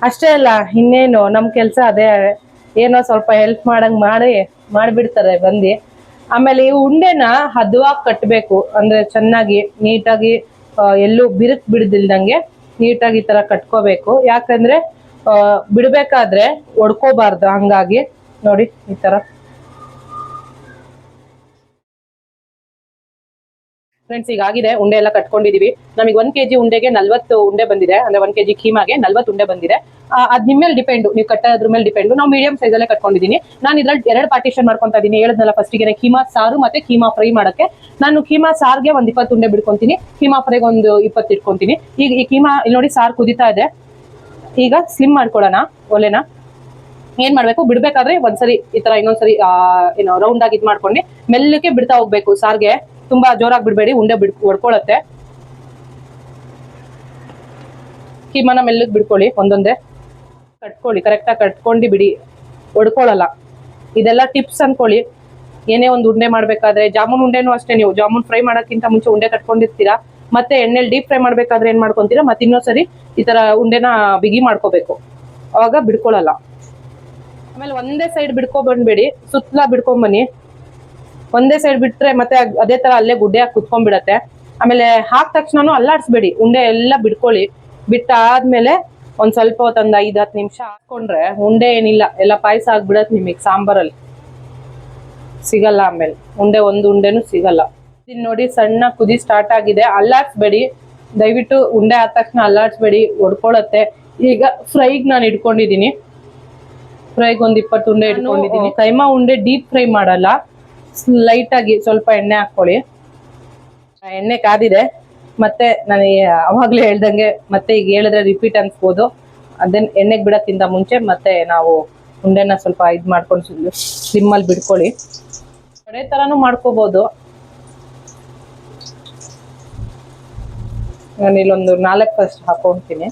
ಅಷ್ಟೇ ಅಲ್ಲ, ಇನ್ನೇನು ನಮ್ ಕೆಲ್ಸ ಅದೇ. ಏನೋ ಸ್ವಲ್ಪ ಹೆಲ್ಪ್ ಮಾಡಂಗ್ ಮಾಡಿಬಿಡ್ತಾರೆ ಬಂದು. ಆಮೇಲೆ ಈ ಉಂಡೆನ ಹದವಾಗಿ ಕಟ್ಟಬೇಕು, ಅಂದ್ರೆ ಚೆನ್ನಾಗಿ ನೀಟಾಗಿ ಎಲ್ಲೂ ಬಿರುಕ್ ಬಿಡದಿಲ್ದಂಗೆ ನೀಟಾಗಿ ಈ ತರ ಕಟ್ಕೋಬೇಕು. ಯಾಕಂದ್ರೆ ಬಿಡ್ಬೇಕಾದ್ರೆ ಒಡ್ಕೋಬಾರ್ದು. ಹಂಗಾಗಿ ನೋಡಿ ಈ ತರ. ಫ್ರೆಂಡ್ಸ್, ಈಗ ಆಗಿದೆ, ಉಂಡೆ ಎಲ್ಲ ಕಟ್ಕೊಂಡಿದೀವಿ. ನಮಗೆ 1 kg ಉಂಡೆಗೆ 40 ಉಂಡೆ ಬಂದಿದೆ, ಅಂದ್ರೆ 1 kg ಖೀಮಾಗೆ 40 ಉಂಡೆ ಬಂದಿದೆ. ಅದ್ ನಿಮ್ಮ ಮೇಲೆ ಡಿಪೆಂಡ್, ನೀವು ಕಟ್ಟೋದ್ರ ಮೇಲೆ ಡಿಪೆಂಡ್. ನಾವು ಮೀಡಿಯಂ ಸೈಜ್ ಅಲ್ಲೇ ಕಟ್ಕೊಂಡಿದ್ದೀನಿ. ನಾನು ಇದ್ರಲ್ಲಿ 2 ಪಾರ್ಟಿಷನ್ ಮಾಡ್ಕೊಂತಾ ಇದೀನಿ. ಹೇಳದ್ನಲ್ಲ ಫಸ್ಟಿಗೆ ಖೀಮಾ ಸಾರು ಮತ್ತೆ ಖೀಮಾ ಫ್ರೈ ಮಾಡಕ್ಕೆ. ನಾನು ಖೀಮಾ ಸಾರ್ಗೆ ಒಂದು 20 ಉಂಡೆ ಬಿಡ್ಕೊಂತೀನಿ, ಖೀಮಾ ಫ್ರೈಗೆ ಒಂದು 20 ಇಟ್ಕೊಂತೀನಿ. ಈಗ ಈ ಖೀಮಾ ಇಲ್ಲಿ ನೋಡಿ ಸಾರು ಕುದಿತಾ ಇದೆ. ಈಗ ಸ್ಲಿಮ್ ಮಾಡ್ಕೊಳ್ಳೋಣ ಒಲೆನ. ಏನ್ ಮಾಡ್ಬೇಕು, ಬಿಡ್ಬೇಕಾದ್ರೆ ಒಂದ್ಸರಿ ಈ ತರ ಇನ್ನೊಂದ್ಸರಿ ಏನೋ ರೌಂಡ್ ಆಗಿ ಇದ್ ಮಾಡ್ಕೊಂಡು ಮೆಲ್ಲಕ್ಕೆ ಬಿಡ್ತಾ ಹೋಗ್ಬೇಕು. ಸಾರ್ಗೆ ತುಂಬಾ ಜೋರಾಗಿ ಬಿಡ್ಬೇಡಿ, ಉಂಡೆ ಒಡ್ಕೊಳತ್ತೆ. ಕೀಮಾನ ಮೆಲ್ಲಗ್ ಬಿಡ್ಕೊಳ್ಳಿ, ಒಂದೊಂದೇ ಕಟ್ಕೊಳ್ಳಿ, ಕರೆಕ್ಟಾಗಿ ಕಟ್ಕೊಂಡು ಬಿಡಿ, ಒಡ್ಕೊಳಲ್ಲ. ಇದೆಲ್ಲ ಟಿಪ್ಸ್ ಅನ್ಕೊಳ್ಳಿ. ಏನೇ ಒಂದು ಉಂಡೆ ಮಾಡ್ಬೇಕಾದ್ರೆ, ಜಾಮೂನ್ ಉಂಡೆನೂ ಅಷ್ಟೇ, ನೀವು ಜಾಮೂನ್ ಫ್ರೈ ಮಾಡೋಕ್ಕಿಂತ ಮುಂಚೆ ಉಂಡೆ ಕಟ್ಕೊಂಡಿರ್ತೀರಾ, ಮತ್ತೆ ಎಣ್ಣೆಲಿ ಡೀಪ್ ಫ್ರೈ ಮಾಡ್ಬೇಕಾದ್ರೆ ಏನ್ ಮಾಡ್ಕೊಂತೀರಾ, ಮತ್ತೆ ಇನ್ನೊಂದ್ಸರಿ ಈ ತರ ಉಂಡೆನ ಬಿಗಿ ಮಾಡ್ಕೋಬೇಕು, ಅವಾಗ ಬಿಡ್ಕೊಳಲ್ಲ. ಆಮೇಲೆ ಒಂದೇ ಸೈಡ್ ಬಂದ್ಬೇಡಿ, ಸುತ್ತಲ ಬಿಡ್ಕೊಂಬನ್ನಿ. ಒಂದೇ ಸೈಡ್ ಬಿಟ್ರೆ ಮತ್ತೆ ಅದೇ ತರ ಅಲ್ಲೇ ಗುಡ್ಡೆಯಾಗಿ ಕುತ್ಕೊಂಡ್ಬಿಡತ್ತೆ. ಆಮೇಲೆ ಹಾಕ್ ತಕ್ಷಣ ಅಲ್ಲಾಡ್ಸ್ಬೇಡಿ, ಉಂಡೆ ಎಲ್ಲ ಬಿಡ್ಕೊಳ್ಳಿ. ಬಿಟ್ಟಾದ್ಮೇಲೆ ಒಂದ್ ಸ್ವಲ್ಪ ಹೊತ್ತೊಂದು 5-10 ನಿಮಿಷ ಹಾಕೊಂಡ್ರೆ ಉಂಡೆ ಏನಿಲ್ಲ, ಎಲ್ಲ ಪಾಯಸ ಆಗ್ಬಿಡತ್ತೆ ನಿಮಗೆ. ಸಾಂಬಾರಲ್ಲಿ ಸಿಗಲ್ಲ, ಆಮೇಲೆ ಒಂದು ಉಂಡೆನೂ ಸಿಗಲ್ಲ. ನೋಡಿ ಸಣ್ಣ ಕುದಿ ಸ್ಟಾರ್ಟ್ ಆಗಿದೆ. ಅಲ್ಲಾಡ್ಸ್ಬೇಡಿ ದಯವಿಟ್ಟು, ಉಂಡೆ ಆದ ತಕ್ಷಣ ಅಲ್ಲಾಡ್ಸ್ಬೇಡಿ, ಒಡ್ಕೊಳತ್ತೆ. ಈಗ ಫ್ರೈಗ್ ನಾನು ಇಟ್ಕೊಂಡಿದೀನಿ, ಫ್ರೈಗ್ ಒಂದು 20 ಉಂಡೆ ಇಟ್ಕೊಂಡಿದೀನಿ. ಕೈಮಾ ಉಂಡೆ ಡೀಪ್ ಫ್ರೈ ಮಾಡಲ್ಲ, ಲೈಟ್ ಆಗಿ ಸ್ವಲ್ಪ ಎಣ್ಣೆ ಹಾಕೊಳ್ಳಿ. ಎಣ್ಣೆ ಕಾದಿದೆ. ಮತ್ತೆ ನಾನು ಅವಾಗ್ಲೇ ಹೇಳ್ದಂಗೆ, ಮತ್ತೆ ಈಗ ಹೇಳಿದ್ರೆ ರಿಪೀಟ್ ಅನ್ಸ್ಬೋದು. ಅದನ್ನ ಎಣ್ಣೆಗೆ ಬಿಡೋಕ್ಕಿಂತ ಮುಂಚೆ ಮತ್ತೆ ನಾವು ಉಂಡೆನ ಸ್ವಲ್ಪ ಇದ್ ಮಾಡ್ಕೊಂಡು ಸ್ಲಿಮ್ ಅಲ್ಲಿ ಬಿಡ್ಕೊಳ್ಳಿ. ಅದೇ ತರಾನು ಮಾಡ್ಕೋಬಹುದು. ನಾನು ಇಲ್ಲೊಂದು 4 ಫಸ್ಟ್ ಹಾಕೊಂತೀನಿ.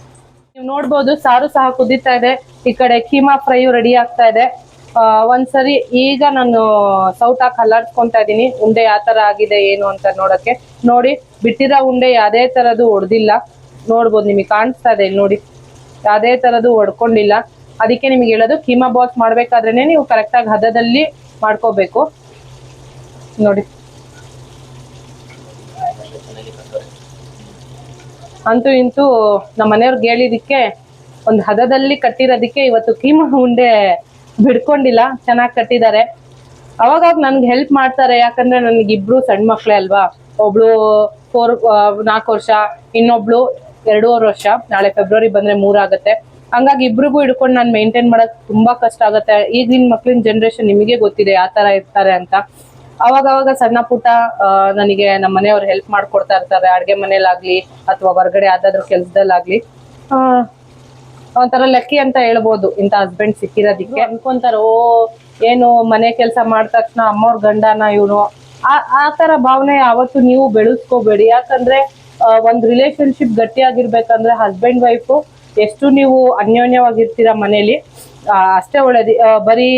ನೀವು ನೋಡ್ಬೋದು ಸಾರು ಸಹ ಕುದೀತಾ ಇದೆ, ಈ ಕಡೆ ಕೀಮಾ ಫ್ರೈ ರೆಡಿ ಆಗ್ತಾ ಇದೆ. ಒಂದ್ಸರಿ ಈಗ ನಾನು ಸೌಟಾಕ್ ಹಲ್ಲಾಡ್ಸ್ಕೊಂತಾ ಇದೀನಿ, ಉಂಡೆ ಯಾವ ತರ ಆಗಿದೆ ಏನು ಅಂತ ನೋಡಕ್ಕೆ. ನೋಡಿ ಬಿಟ್ಟಿರೋ ಉಂಡೆ ಯಾವ್ದೇ ತರದ್ದು ಒಡ್ದಿಲ್ಲ, ನೋಡ್ಬೋದು, ನಿಮಗೆ ಕಾಣಿಸ್ತಾ ಇದೆ ಇಲ್ಲಿ ನೋಡಿ, ಯಾವ್ದೇ ತರದ್ದು ಒಡ್ಕೊಂಡಿಲ್ಲ. ಅದಕ್ಕೆ ನಿಮ್ಗೆ ಹೇಳೋದು, ಕೀಮಾ ಬಾಲ್ಸ್ ಮಾಡ್ಬೇಕಾದ್ರೇನೆ ನೀವು ಕರೆಕ್ಟಾಗಿ ಹದದಲ್ಲಿ ಮಾಡ್ಕೋಬೇಕು. ನೋಡಿ ಅಂತೂ ಇಂತೂ ನಮ್ಮ ಮನೆಯವ್ರಿಗೆ ಹೇಳಿದಕ್ಕೆ, ಒಂದು ಹದದಲ್ಲಿ ಕಟ್ಟಿರೋದಕ್ಕೆ ಇವತ್ತು ಕೀಮಾ ಉಂಡೆ ಬಿಡ್ಕೊಂಡಿಲ್ಲ, ಚೆನ್ನಾಗಿ ಕಟ್ಟಿದ್ದಾರೆ. ಅವಾಗ ನನ್ಗೆ ಹೆಲ್ಪ್ ಮಾಡ್ತಾರೆ, ಯಾಕಂದ್ರೆ ನನಗಿಬ್ರು ಸಣ್ಣ ಮಕ್ಳೇ ಅಲ್ವಾ. ಒಬ್ಳು 4 ವರ್ಷ, ಇನ್ನೊಬ್ಳು 2.5 ವರ್ಷ. ನಾಳೆ ಫೆಬ್ರವರಿ ಬಂದ್ರೆ 3 ಆಗತ್ತೆ. ಹಂಗಾಗಿ ಇಬ್ರಿಗೂ ಹಿಡ್ಕೊಂಡು ನಾನು ಮೇಂಟೈನ್ ಮಾಡಕ್ ತುಂಬಾ ಕಷ್ಟ ಆಗತ್ತೆ. ಈಗಿನ ಮಕ್ಳಿನ ಜನರೇಷನ್ ನಿಮಗೆ ಗೊತ್ತಿದೆ ಯಾವ ತರ ಇರ್ತಾರೆ ಅಂತ. ಅವಾಗ ಸಣ್ಣ ಪುಟ್ಟ ನನಗೆ ನಮ್ಮ ಮನೆಯವ್ರು ಹೆಲ್ಪ್ ಮಾಡ್ಕೊಡ್ತಾ ಇರ್ತಾರೆ, ಅಡ್ಗೆ ಮನೇಲಾಗ್ಲಿ ಅಥವಾ ಹೊರಗಡೆ ಯಾವ್ದಾದ್ರು ಕೆಲ್ಸದಲ್ಲಾಗ್ಲಿ. ಒಂಥರ ಲಕ್ಕಿ ಅಂತ ಹೇಳ್ಬೋದು ಇಂಥ ಹಸ್ಬೆಂಡ್ ಸಿಕ್ಕಿರೋದಿಕ್ಕೆ. ಅನ್ಕೊಂತಾರ, ಓ ಏನು ಮನೆ ಕೆಲಸ ಮಾಡಿದ ತಕ್ಷಣ ಅಮ್ಮವ್ರ ಗಂಡನ ಇವನು, ಆ ತರ ಭಾವನೆ ಯಾವತ್ತು ನೀವು ಬೆಳೆಸ್ಕೋಬೇಡಿ. ಯಾಕಂದ್ರೆ ಒಂದು ರಿಲೇಶನ್ಶಿಪ್ ಗಟ್ಟಿಯಾಗಿರ್ಬೇಕಂದ್ರೆ ಹಸ್ಬೆಂಡ್ ವೈಫು ಎಷ್ಟು ನೀವು ಅನ್ಯೋನ್ಯವಾಗಿರ್ತೀರಾ ಮನೇಲಿ ಅಷ್ಟೇ ಒಳ್ಳೇದು. ಬರೀ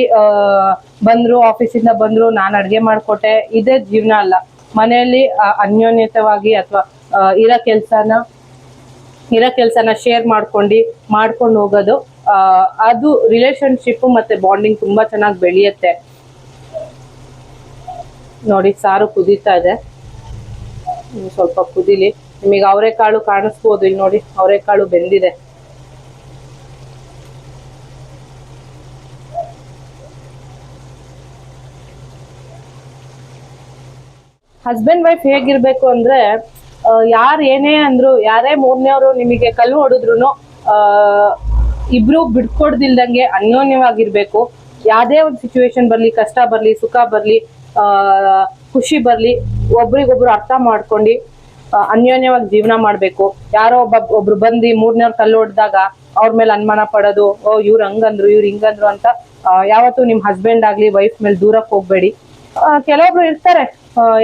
ಬಂದ್ರು ಆಫೀಸಿಂದ ಬಂದ್ರು ನಾನು ಅಡ್ಗೆ ಮಾಡ್ಕೊಟ್ಟೆ ಇದೇ ಜೀವನ ಅಲ್ಲ. ಮನೆಯಲ್ಲಿ ಅನ್ಯೋನ್ಯತವಾಗಿ ಅಥವಾ ಇರೋ ಕೆಲ್ಸನ ಶೇರ್ ಮಾಡ್ಕೊಂಡು ಹೋಗೋದು ಅದು ರಿಲೇಶನ್ಶಿಪ್ ಮತ್ತೆ ಬಾಂಡಿಂಗ್ ತುಂಬಾ ಚೆನ್ನಾಗಿ ಬೆಳೆಯುತ್ತೆ. ನೋಡಿ ಸಾರು ಕುದೀತಾ ಇದೆ, ಸ್ವಲ್ಪ ಕುದಿಲಿ. ನಿಮಗೆ ಅವರೆಕಾಳು ಕಾಣಿಸ್ಬೋದು, ಇಲ್ಲಿ ನೋಡಿ ಅವರೆಕಾಳು ಬೆಂದಿದೆ. ಹಸ್ಬೆಂಡ್ ವೈಫ್ ಹೇಗಿರ್ಬೇಕು ಅಂದ್ರೆ ಯಾರು ಏನೇ ಅಂದ್ರು, ಯಾರೇ ಮೂರನೇವರು ನಿಮಗೆ ಕಲ್ಲು ಹೊಡೆದ್ರು ಇಬ್ರು ಬಿಡ್ಕೊಡ್ದಿಲ್ದಂಗೆ ಅನ್ಯೋನ್ಯವಾಗಿರ್ಬೇಕು. ಯಾವ್ದೇ ಒಂದು ಸಿಚುವೇಶನ್ ಬರ್ಲಿ, ಕಷ್ಟ ಬರ್ಲಿ, ಸುಖ ಬರ್ಲಿ, ಖುಷಿ ಬರ್ಲಿ, ಒಬ್ರಿಗೊಬ್ರು ಅರ್ಥ ಮಾಡ್ಕೊಂಡು ಅನ್ಯೋನ್ಯವಾಗಿ ಜೀವನ ಮಾಡ್ಬೇಕು. ಯಾರೋ ಒಬ್ರು ಬಂದು ಮೂರನೇವ್ರು ಕಲ್ಲು ಹೊಡೆದಾಗ ಅವ್ರ ಮೇಲೆ ಅನುಮಾನ ಪಡೋದು, ಇವ್ರು ಹಂಗಂದ್ರು ಇವ್ರು ಹಿಂಗಂದ್ರು ಅಂತ ಯಾವತ್ತು ನಿಮ್ ಹಸ್ಬೆಂಡ್ ಆಗ್ಲಿ ವೈಫ್ ಮೇಲೆ ದೂರಕ್ಕೆ ಹೋಗ್ಬೇಡಿ. ಕೆಲವೊಬ್ರು ಇರ್ತಾರೆ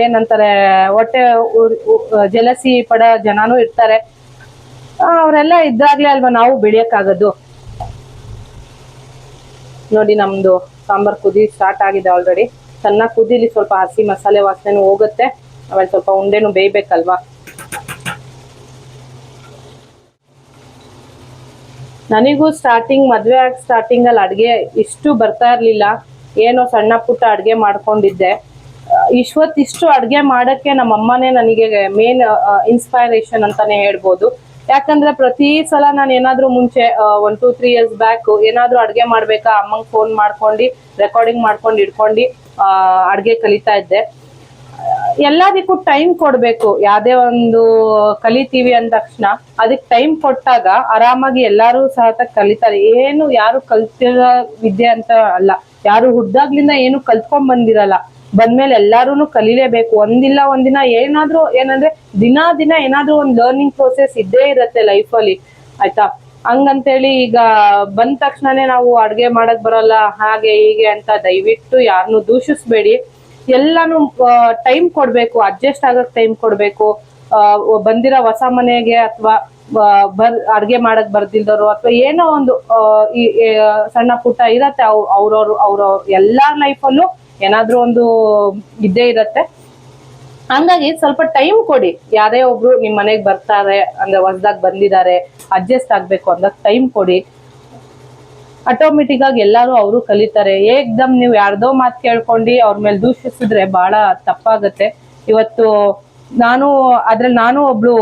ಏನಂತಾರೆ ಹೊಟ್ಟೆ ಜಲಸಿ ಪಡ ಜನನೂ ಇರ್ತಾರೆ. ಅವರೆಲ್ಲ ಇದ್ದಾಗ್ಲೇ ಅಲ್ವಾ ನಾವು ಬೆಳೆಯಕ್ಕಾಗದು. ನೋಡಿ ನಮ್ದು ಸಾಂಬಾರ್ ಕುದಿ ಸ್ಟಾರ್ಟ್ ಆಗಿದೆ ಆಲ್ರೆಡಿ. ಚೆನ್ನಾಗಿ ಕುದಿಲಿ, ಸ್ವಲ್ಪ ಹಸಿ ಮಸಾಲೆ ವಾಸನೆ ಹೋಗುತ್ತೆ, ಆಮೇಲೆ ಸ್ವಲ್ಪ ಉಂಡೆನು ಬೇಯ್ಬೇಕಲ್ವಾ. ನನಗೂ ಮದ್ವೆ ಆಗಿ ಸ್ಟಾರ್ಟಿಂಗ್ ಅಲ್ಲಿ ಅಡ್ಗೆ ಇಷ್ಟು ಬರ್ತಾ ಇರ್ಲಿಲ್ಲ. ಏನೋ ಸಣ್ಣ ಪುಟ್ಟ ಅಡ್ಗೆ ಮಾಡ್ಕೊಂಡಿದ್ದೆ. ಇಷ್ಟು ಅಡ್ಗೆ ಮಾಡಕ್ಕೆ ನಮ್ಮಮ್ಮನೇ ನನಗೆ ಮೇನ್ ಇನ್ಸ್ಪೈರೇಷನ್ ಅಂತಾನೆ ಹೇಳ್ಬೋದು. ಯಾಕಂದ್ರೆ ಪ್ರತಿ ಸಲ ನಾನು ಏನಾದ್ರೂ ಮುಂಚೆ 1-2-3 years ಬ್ಯಾಕ್ ಏನಾದ್ರೂ ಅಡ್ಗೆ ಮಾಡ್ಬೇಕಾ ಅಮ್ಮಂಗ್ ಫೋನ್ ಮಾಡ್ಕೊಂಡು ರೆಕಾರ್ಡಿಂಗ್ ಮಾಡ್ಕೊಂಡು ಇಟ್ಕೊಂಡು ಅಡ್ಗೆ ಕಲಿತಾ ಇದ್ದೆ. ಎಲ್ಲದಕ್ಕೂ ಟೈಮ್ ಕೊಡ್ಬೇಕು. ಯಾವ್ದೇ ಒಂದು ಕಲಿತೀವಿ ಅಂದ ತಕ್ಷಣ ಅದಕ್ಕೆ ಟೈಮ್ ಕೊಟ್ಟಾಗ ಆರಾಮಾಗಿ ಎಲ್ಲಾರು ಸಹ ಕಲಿತಾರೆ. ಏನು ಯಾರು ಕಲ್ತಿರೋ ವಿದ್ಯೆ ಅಂತ ಅಲ್ಲ, ಯಾರು ಹುಡ್ದಾಗ್ಲಿಂದ ಏನು ಕಲ್ತ್ಕೊಂಡ್ ಬಂದಿರಲ್ಲ. ಬಂದ್ಮೇಲೆ ಎಲ್ಲಾರು ಕಲೀಲೇಬೇಕು. ಒಂದಿಲ್ಲ ಒಂದಿನ ಏನಂದ್ರೆ ದಿನ ಏನಾದ್ರೂ ಒಂದು ಲರ್ನಿಂಗ್ ಪ್ರೋಸೆಸ್ ಇದ್ದೇ ಇರತ್ತೆ ಲೈಫಲ್ಲಿ, ಆಯ್ತಾ. ಹಂಗಂತೇಳಿ ಈಗ ಬಂದ ತಕ್ಷಣನೇ ನಾವು ಅಡ್ಗೆ ಮಾಡಕ್ ಬರಲ್ಲ ಹಾಗೆ ಹೀಗೆ ಅಂತ ದಯವಿಟ್ಟು ಯಾರನ್ನು ದೂಷಿಸ್ಬೇಡಿ. ಎಲ್ಲಾನು ಟೈಮ್ ಕೊಡ್ಬೇಕು, ಅಡ್ಜಸ್ಟ್ ಆಗಕ್ ಟೈಮ್ ಕೊಡ್ಬೇಕು. ಬಂದಿರೋ ಹೊಸ ಮನೆಗೆ ಅಥವಾ ಅಡ್ಗೆ ಮಾಡಕ್ ಬರ್ದಿಲ್ದವ್ರು ಅಥವಾ ಏನೋ ಒಂದು ಸಣ್ಣ ಪುಟ್ಟ ಇರತ್ತೆ, ಅವ್ರವ್ರ ಎಲ್ಲಾರ್ ಲೈಫಲ್ಲೂ ಏನಾದ್ರೂ ಒಂದು ಇದ್ದೇ ಇರತ್ತೆ. ಹಂಗಾಗಿ ಸ್ವಲ್ಪ ಟೈಮ್ ಕೊಡಿ. ಯಾರೇ ಒಬ್ರು ನಿಮ್ ಮನೆಗ್ ಬರ್ತಾರೆ ಅಂದ್ರೆ ಹೊಸ್ದಾಗ್ ಬಂದಿದ್ದಾರೆ, ಅಡ್ಜಸ್ಟ್ ಆಗ್ಬೇಕು ಅಂದಾಗ ಟೈಮ್ ಕೊಡಿ. ಆಟೋಮೆಟಿಕ್ ಆಗಿ ಎಲ್ಲಾರು ಅವರು ಕಲಿತಾರೆ. ಏಕ್ದಮ್ ನೀವು ಯಾರ್ದೋ ಮಾತು ಕೇಳ್ಕೊಂಡು ಅವ್ರ ಮೇಲೆ ದೂಷಿಸಿದ್ರೆ ಬಹಳ ತಪ್ಪಾಗತ್ತೆ. ಇವತ್ತು ನಾನು ಒಬ್ಳು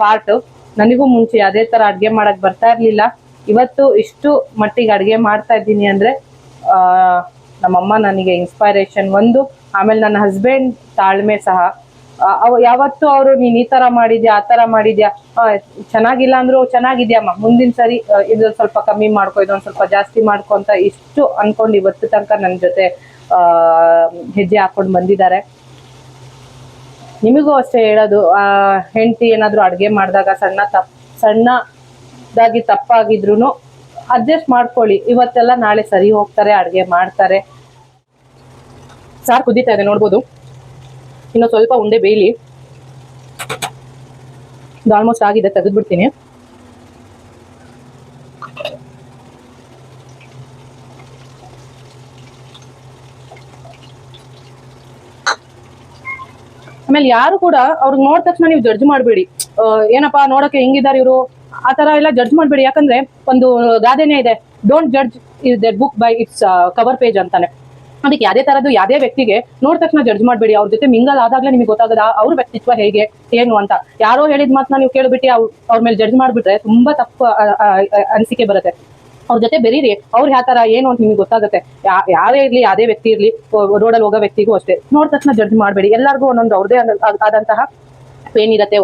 ಪಾರ್ಟ್. ನನಗೂ ಮುಂಚೆ ಅದೇ ತರ ಅಡ್ಗೆ ಮಾಡಕ್ ಬರ್ತಾ ಇರ್ಲಿಲ್ಲ. ಇವತ್ತು ಇಷ್ಟು ಮಟ್ಟಿಗೆ ಅಡ್ಗೆ ಮಾಡ್ತಾ ಇದ್ದೀನಿ ಅಂದ್ರೆ ನಮ್ಮಮ್ಮ ನನಗೆ ಇನ್ಸ್ಪೈರೇಷನ್ ಒಂದು. ಆಮೇಲೆ ನನ್ನ ಹಸ್ಬೆಂಡ್ ತಾಳ್ಮೆ ಸಹ. ಯಾವತ್ತು ಅವರು ನೀನ್ ಈ ತರ ಮಾಡಿದ್ಯಾ ಆ ತರ ಮಾಡಿದ್ಯಾ, ಚೆನ್ನಾಗಿಲ್ಲ ಅಂದ್ರು ಚೆನ್ನಾಗಿದ್ಯಮ್ಮ ಮುಂದಿನ ಸರಿ ಇದೊಂದು ಸ್ವಲ್ಪ ಕಮ್ಮಿ ಮಾಡ್ಕೊ, ಇದೊಂದು ಸ್ವಲ್ಪ ಜಾಸ್ತಿ ಮಾಡ್ಕೊ ಅಂತ ಇಷ್ಟು ಅನ್ಕೊಂಡು ಇವತ್ತು ತನಕ ನನ್ನ ಜೊತೆ ಹೆಜ್ಜೆ ಹಾಕೊಂಡು ಬಂದಿದ್ದಾರೆ. ನಿಮಗೂ ಅಷ್ಟೇ ಹೇಳೋದು, ಹೆಂಡತಿ ಏನಾದ್ರು ಅಡ್ಗೆ ಮಾಡಿದಾಗ ಸಣ್ಣದಾಗಿ ತಪ್ಪಾಗಿದ್ರು ಅಡ್ಜಸ್ಟ್ ಮಾಡ್ಕೊಳ್ಳಿ. ಇವತ್ತೆಲ್ಲ ನಾಳೆ ಸರಿ ಹೋಗ್ತಾರೆ, ಅಡ್ಗೆ ಮಾಡ್ತಾರೆ. ಸಾರು ಕುದೀತಾ ಇದೆ ನೋಡ್ಬೋದು. ಇನ್ನು ಸ್ವಲ್ಪ ಉಂಡೆ ಬೇಯಲಿ. ಇದು ಆಲ್ಮೋಸ್ಟ್ ಆಗಿದೆ, ತೆಗೆದ್ಬಿಡ್ತೀನಿ. ಆಮೇಲೆ ಯಾರು ಕೂಡ ಅವ್ರಿಗೆ ನೋಡಿದ ತಕ್ಷಣ ನೀವು ಜಡ್ಜ್ ಮಾಡಬೇಡಿ. ಏನಪ್ಪಾ ನೋಡಕ್ಕೆ ಹೆಂಗಿದ್ದಾರೆ ಇವರು, ಆ ತರ ಎಲ್ಲ ಜಡ್ಜ್ ಮಾಡಬೇಡಿ. ಯಾಕಂದ್ರೆ ಒಂದು ಗಾದೆನೇ ಇದೆ, don't judge the book by it's cover page ಅಂತಾನೆ. ಅದಕ್ಕೆ ಯಾವ್ದೇ ವ್ಯಕ್ತಿಗೆ ನೋಡಿದ ತಕ್ಷಣ ಜಡ್ಜ್ ಮಾಡಬೇಡಿ. ಅವ್ರ ಜೊತೆ ಮಿಂಗಲ್ ಆದಾಗ್ಲೇ ನಿಮಗೆ ಗೊತ್ತಾಗದ ಅವ್ರ ವ್ಯಕ್ತಿತ್ವ ಹೇಗೆ ಏನು ಅಂತ. ಯಾರೋ ಹೇಳಿದ ಮಾತನ್ನ ನೀವು ಕೇಳ್ಬಿಟ್ಟು ಅವ್ರ ಮೇಲೆ ಜಡ್ಜ್ ಮಾಡ್ಬಿಟ್ರೆ ತುಂಬಾ ತಪ್ಪು ಅನಿಸಿಕೆ ಬರುತ್ತೆ. ಅವ್ರ ಜೊತೆ ಬೆರೀರಿ, ಅವ್ರು ಯಾವ ತರ ಏನು ಅಂತ ನಿಮ್ಗೆ ಗೊತ್ತಾಗುತ್ತೆ. ಯಾರೇ ಇರ್ಲಿ, ಯಾವ್ದೇ ವ್ಯಕ್ತಿ ಇರ್ಲಿ, ರೋಡಲ್ಲಿ ಹೋಗೋ ವ್ಯಕ್ತಿಗೂ ಅಷ್ಟೇ ನೋಡಿದ ತಕ್ಷಣ ಜಡ್ಜ್ ಮಾಡಬೇಡಿ. ಎಲ್ಲರಿಗೂ ಒಂದೊಂದು ಅವ್ರದೇ ಆದಂತಹ ಪೇನ್ ಇರತ್ತೆ,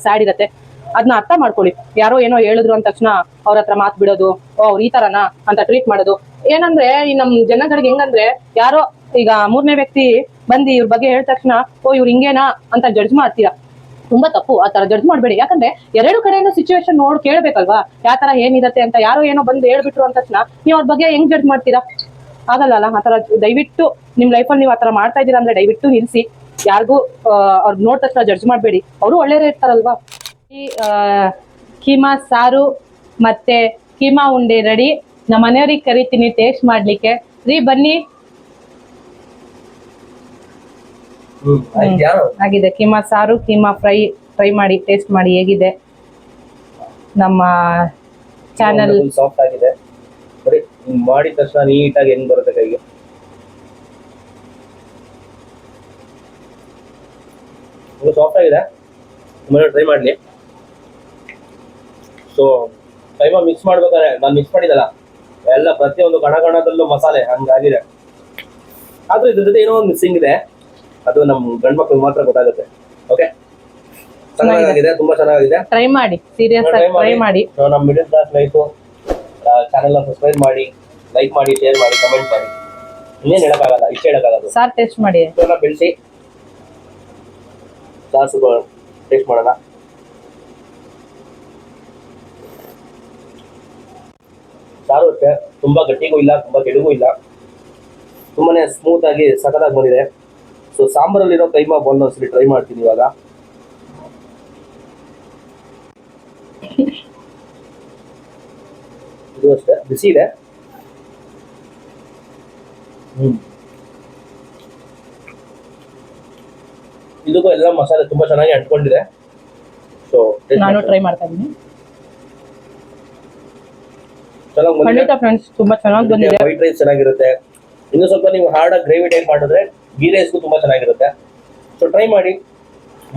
ಸ್ಯಾಡ್ ಇರತ್ತೆ. ಅದನ್ನ ಅರ್ಥ ಮಾಡ್ಕೊಳ್ಳಿ. ಯಾರೋ ಏನೋ ಹೇಳಿದ್ರು ಅಂದ ತಕ್ಷಣ ಅವ್ರ ಹತ್ರ ಮಾತು ಬಿಡೋದು, ಅವ್ರು ಈ ತರನಾ ಅಂತ ಟ್ರೀಟ್ ಮಾಡೋದು. ಏನಂದ್ರೆ ಈ ನಮ್ ಜನಗಳಿಗೆ ಹೆಂಗಂದ್ರೆ, ಯಾರೋ ಈಗ ಮೂರನೇ ವ್ಯಕ್ತಿ ಬಂದು ಇವ್ರ ಬಗ್ಗೆ ಹೇಳಿದ ತಕ್ಷಣ ಇವ್ರು ಹಿಂಗೇನಾ ಅಂತ ಜಡ್ಜ್ ಮಾಡ್ತೀರಾ. ತುಂಬಾ ತಪ್ಪು, ಆ ತರ ಜಡ್ಜ್ ಮಾಡ್ಬೇಡಿ. ಯಾಕಂದ್ರೆ ಎರಡು ಕಡೆಯಿಂದ ಸಿಚುವೇಶನ್ ನೋಡ್ ಕೇಳ್ಬೇಕಲ್ವಾ, ಯಾವ ತರ ಏನಿರತ್ತೆ ಅಂತ. ಯಾರೋ ಏನೋ ಬಂದು ಹೇಳ್ಬಿಟ್ರು ಅಂದ ತಕ್ಷಣ ನೀವು ಅವ್ರ ಬಗ್ಗೆ ಹೆಂಗ್ ಜಡ್ಜ್ ಮಾಡ್ತೀರಾ? ಆಗಲ್ಲ. ಆ ತರ ದಯವಿಟ್ಟು ನಿಮ್ ಲೈಫಲ್ಲಿ ನೀವು ಆ ತರ ಮಾಡ್ತಾ ಇದೀರಾ ಅಂದ್ರೆ ದಯವಿಟ್ಟು ನಿಲ್ಸಿ. ಯಾರಿಗೂ ಅವ್ರು ನೋಡ್ ತಕ್ಷಣ ಜಡ್ಜ್ ಮಾಡಬೇಡಿ, ಅವರು ಒಳ್ಳೆಯವ್ರು ಇರ್ತಾರಲ್ವಾ. ಈ ಕೀಮಾ ಸಾರು ಮತ್ತೆ ಕೀಮಾ ಉಂಡೆ ರೆಡಿ. ನಮ್ಮ ಮನೆಯವ್ರಿಗೆ ಕರಿತೀನಿ ಟೇಸ್ಟ್ ಮಾಡ್ಲಿಕ್ಕೆ. ರೀ ಬನ್ನಿ. ಆಗಿದೆ ಕೀಮಾ ಸಾರು, ಕೀಮಾ ಫ್ರೈ ಮಾಡಿ ಟೇಸ್ಟ್ ಮಾಡಿ ಹೇಗಿದೆ. ನಮ್ಮ ಚಾನಲ್ ಸಾಫ್ಟ್ ಆಗಿದೆ, ಬರೀ ಮಾಡಿದ ತಕ್ಷಣ ನೀಟಾಗಿ ಹೆಂಗ್ ಬರುತ್ತೆ ಕೈಗೆ. ಸಾಫ್ಟ್ ಆಗಿದೆ, ಟ್ರೈ ಮಾಡ್ಲಿ. ಸೊ ಕೈಮಾ ಮಿಕ್ಸ್ ಮಾಡ್ಬೇಕಾದ್ರೆ ನಾನು ಮಿಕ್ಸ್ ಮಾಡಿದಲ್ಲ ಎಲ್ಲ ಪ್ರತಿಯೊಂದು ಕಣದಲ್ಲೂ ಮಸಾಲೆ ಹಂಗಾಗಿದೆ. ಆದ್ರೆ ಇದ್ರ ಜೊತೆ ಏನೋ ಒಂದು ಮಿಸ್ಸಿಂಗ್ ಇದೆ, ಅದು ನಮ್ಮ ಗಂಡು ಮಕ್ಳಿಗೆ ಮಾತ್ರ ಗೊತ್ತಾಗುತ್ತೆ. ಓಕೆ, ಚೆನ್ನಾಗಿದೆ, ತುಂಬಾ ಚೆನ್ನಾಗಿದೆ. ಟ್ರೈ ಮಾಡಿ, ಸೀರಿಯಸ್ ಆಗಿ ಟ್ರೈ ಮಾಡಿ. ನಮ್ಮ middle class life channel subscribe ಮಾಡಿ, ಲೈಕ್ ಮಾಡಿ, ಶೇರ್ ಮಾಡಿ, ಕಮೆಂಟ್ ಮಾಡಿ. ಇನ್ನೇನು ಹೇಳಕ್ಕಾಗಲ್ಲ, ಇಷ್ಟ ಹೇಳಕ್ಕಾಗಲ್ಲ. ಸಾರ್ ಟೇಸ್ಟ್ ಮಾಡಿ, ಬೆಳೆಸಿ ಸಾಸು ಟೇಸ್ಟ್ ಮಾಡೋಣ. ಸಾರು ಅಷ್ಟೇ ತುಂಬಾ ಗಟ್ಟಿಗೂ ಇಲ್ಲ, ತುಂಬಾ ತೆಳುಗೂ ಇಲ್ಲ, ತುಂಬಾನೇ ಸ್ಮೂತ್ ಆಗಿ ಸಖತ್ತಾಗಿ ಬಂದಿದೆ. ಸೊ ಸಾಂಬಾರಲ್ಲಿರೋ ಕೈಮಾ ಬಾಲ್ ಒಂದ್ಸಲಿ ಟ್ರೈ ಮಾಡ್ತೀನಿ ಇವಾಗ. ಇದು ಅಷ್ಟೇ ಬಿಸಿ ಇದೆ. ಇದಕ್ಕೂ ಎಲ್ಲ ಮಸಾಲೆ ತುಂಬಾ ಚೆನ್ನಾಗಿ ಅಂಟ್ಕೊಂಡಿದೆ. ಸೊ ನಾನು ಟ್ರೈ ಮಾಡ್ತಾ ಇದ್ದೀನಿ. ಚೆನ್ನಾಗಿ ಖಂಡಿತ ಫ್ರೆಂಡ್ಸ್, ತುಂಬಾ ಚೆನ್ನಾಗಿ ಬಂದಿದೆ. ವೈಟ್ ರೈಸ್ ಚೆನ್ನಾಗಿರುತ್ತೆ. ಇನ್ನು ಸ್ವಲ್ಪ ನೀವು ಹಾರ್ಡ್ ಆಗಿ ಗ್ರೇವಿ ಟೈಪ್ ಮಾಡಿದ್ರೆ ಗೀ ರೈಸ್ಗೂ ತುಂಬಾ ಚೆನ್ನಾಗಿರುತ್ತೆ. ಸೊ ಟ್ರೈ ಮಾಡಿ,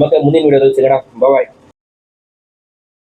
ಮತ್ತೆ ಮುಂದಿನ ವಿಡಿಯೋದಲ್ಲಿ ಸಿಗೋಣ. ಬಾಯ್.